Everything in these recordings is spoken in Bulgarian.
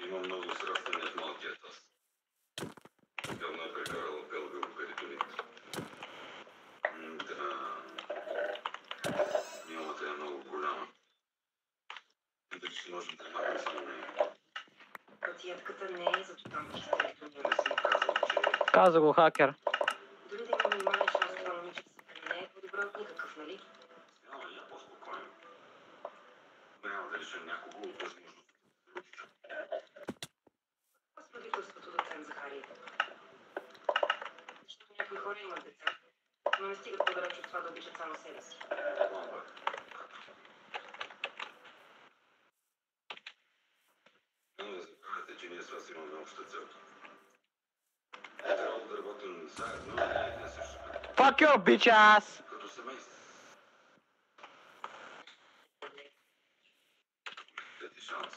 Има много срастване в малкия таз. Явно е прекарала пелвилоперитонит. Да. Миомата е много голяма. Мисля, че може да махне само нея. Пациентката не е за тотално хистерично. Не съм казал, че... Каза го хакер. Дори да има минимален шанс това момиче да се премене, е по-добре от никакъв, нали? Смяла я по-спокойно. Няма да реша някого от възможност. С родителството да взем Захария. Защото някои хора имат деца, но не стигат по-далеч от това да обичат само себе си. Ламба. Няма да забравяте, че ние с вас имаме обща цел. Трябва да работим заедно, а не един също. Fuck your bitch ass! Като семейство. Дайте шанс.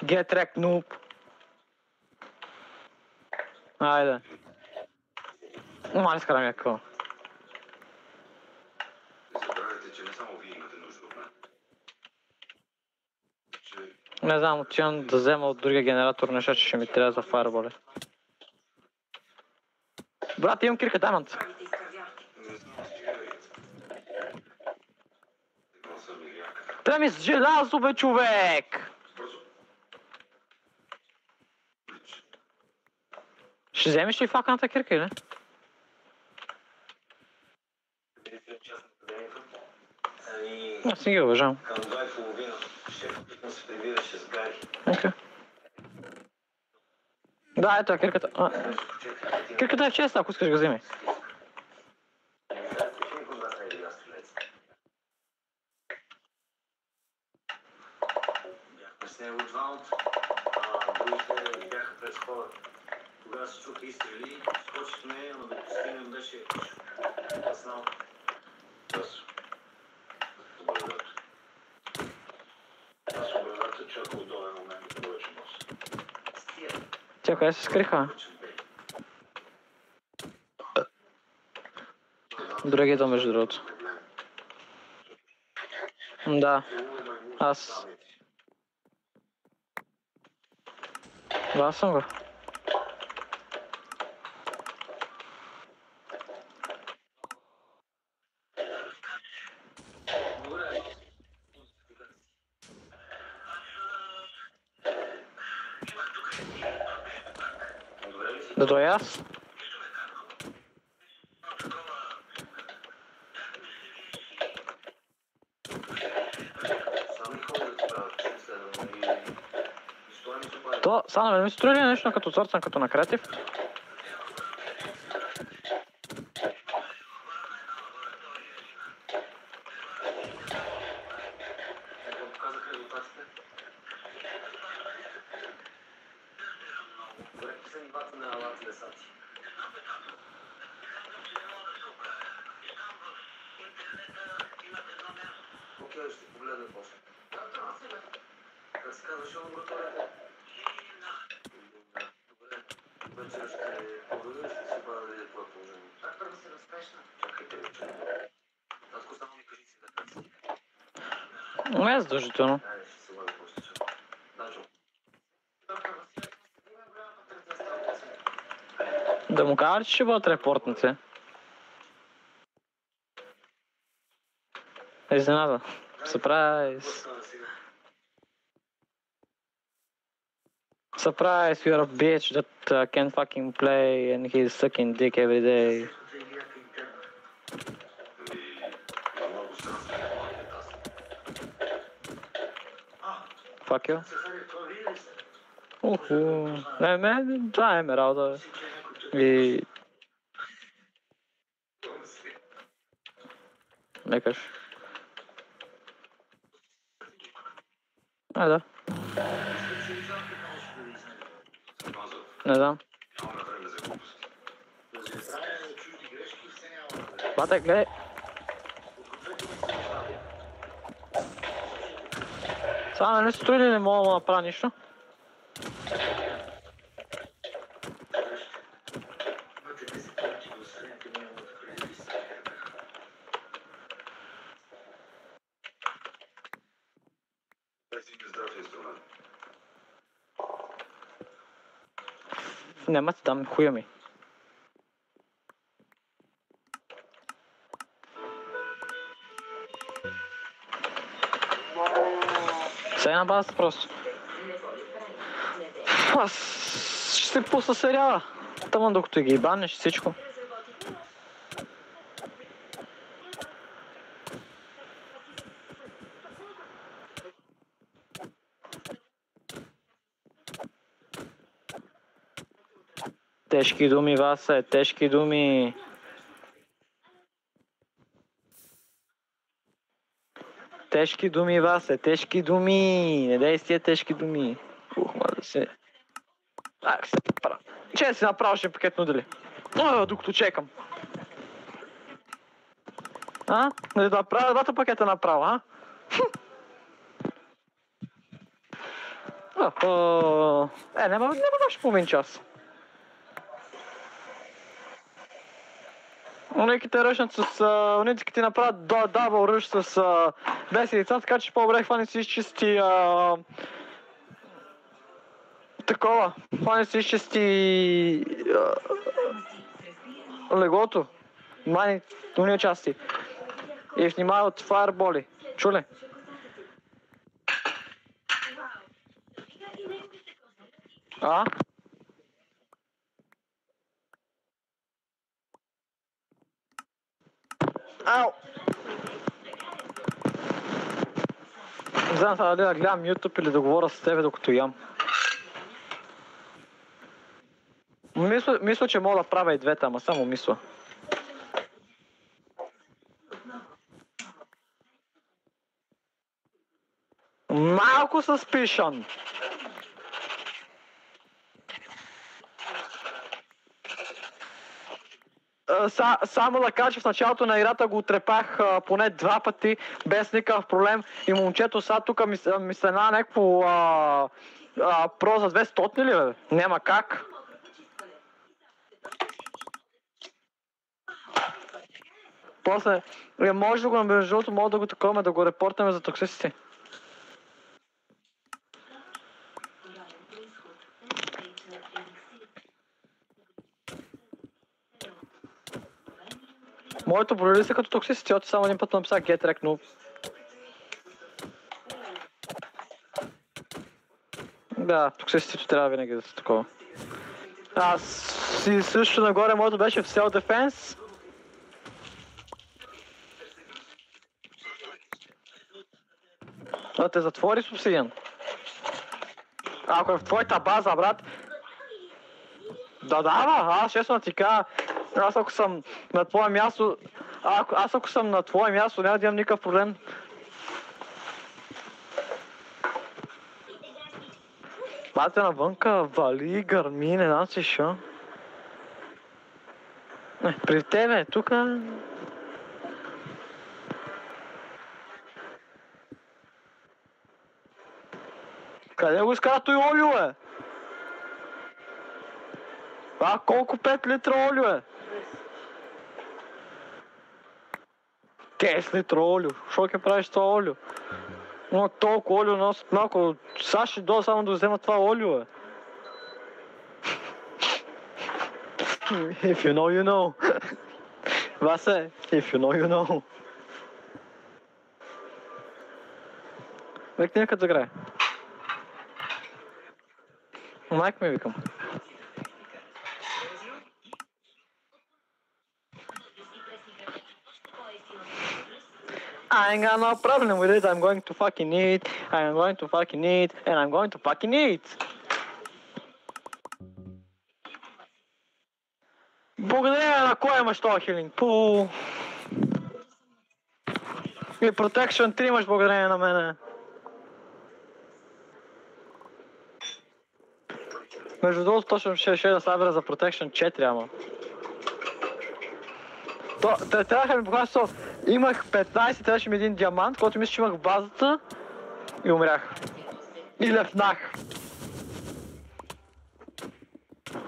Get wrecked, noob. Айде. Мали с храм яко. Не забравяйте, че не само вие имате нужда от мен. Че Не знам, отивам да взема от другия генератор неща, че ще ми трябва за фаерболи. Брат, имам кирка даймонд. Правите изкървявки. не знам, стига и... Играл съм и ряката. Трябва ми с желязо, бе, човек! Бързо. Лич. Ще вземеш ли факаната кирка или? Аз не ги уважавам. Към 2:30 шефът му се прибираше с Гари. Окей. Да, ето е кирката. Кирката е честа, ако искаш да го вземи. Бяхме с него двамата, другите бяха през хората. Тогава се чуха изстрели, скочихме, но да постигнем беше къснал. Добре, брат. Аз образата чака удобен момент да повече носа. Тя къде се скриха? Други идва между другото. Да. Аз. Да, аз съм го. Да дойда аз? Сами ходят тогава, че следваме и стой ми се прави. То, сега не ми се строи ли нещо като сорцан, като на креатив? Какво показаха резултатите? Добре, са нивата на алати десати. Окей, ще погледна после. Как се казваше лабораторията? Добре. Вечер ще погледна и ще се бъда да видя това положение. Как първо се разпрещна? Чакайте, вече. Татко, само ми кажи си да как си. Не е задължително. Айде, ще се бъда после. Дачо. Доктор Василев, има голяма пътърца с Да му кажа, че ще бъдат репортници. Изненада. Surprise. Стана сега. Surprise, you're a bitch that can't fucking play and he's sucking dick every day. Има много срастване в малкия таз. Fuck you. Уху. Не, това е Емералда. И... Некаш. Да. Съм казал, Не знам. нямаме време за глупости. Бате, гледай. Сега не стои ли не мога да направя нищо? си здрав инструмент. Няма ти дам хуя ми. Сега на базата просто. Аз ще се пусна сериала. Тъмън докато ги банеш всичко. Тежки думи, Васе, тежки думи. Тежки думи, Васе, тежки думи. Не дай си тия тежки думи. Ма да се... се направя. Че си направил ще пакет нудели? Докато чекам. Не да правя двата пакета направо, няма още половин час. Униките ръчнат с... Униките ти направят дабъл ръч с 10 лица, така че по-добре хвани си изчисти... Такова. Хвани си изчисти... леглото. Мани уния части. И внимай от фаерболи. Чуле? Ау! Не знам сега да гледам YouTube или да говоря с тебе докато ям. Мисля, че мога да правя и двете, ама само мисля. Малко suspicion. Само да кажа, в началото на играта го отрепах поне 2 пъти, без никакъв проблем. И момчето сега тук ми се на някакво про за 200 ли бе? Няма как. После, може да го между другото, мога да го таковаме, да го репортаме за токсиците. Моето броили са като токсиците, оти само един път написах GetRec, но... Да, токсиците трябва винаги да са такова. Аз си също нагоре, моето беше в Self-Defense. Да те затвори с обсидиан. Ако е в твоята база, брат... Аз честно ти кажа, аз ако съм на твое място, ако съм на твое място, няма да имам никакъв проблем. Бате навънка, вали, гърми, не знам си шо. При тебе, тука... Къде го изкара той олио, бе? Колко 5 литра олио е? 10 литра олио. Шо ке правиш това олио? Но толкова олио носят малко. Сега ще дойда само да взема това олио, бе. If you know, you know. Васе, if you know, you know. Век някъде да играе. Майк ми викам. I ain't got no problem with it, I'm going to fucking eat, I'm going to fucking eat, and I'm going to fucking eat. Благодаря на кой имаш този хилинг? Пу. И Protection 3 имаш благодарение на мене. Между другото точно ще да събера за Protection 4, ама. Трябваха ми покажа, имах 15, трябваше ми един диамант, който мисля, че имах в базата и умрях. И лепнах.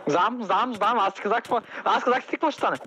Знам, аз казах ти какво ще стане.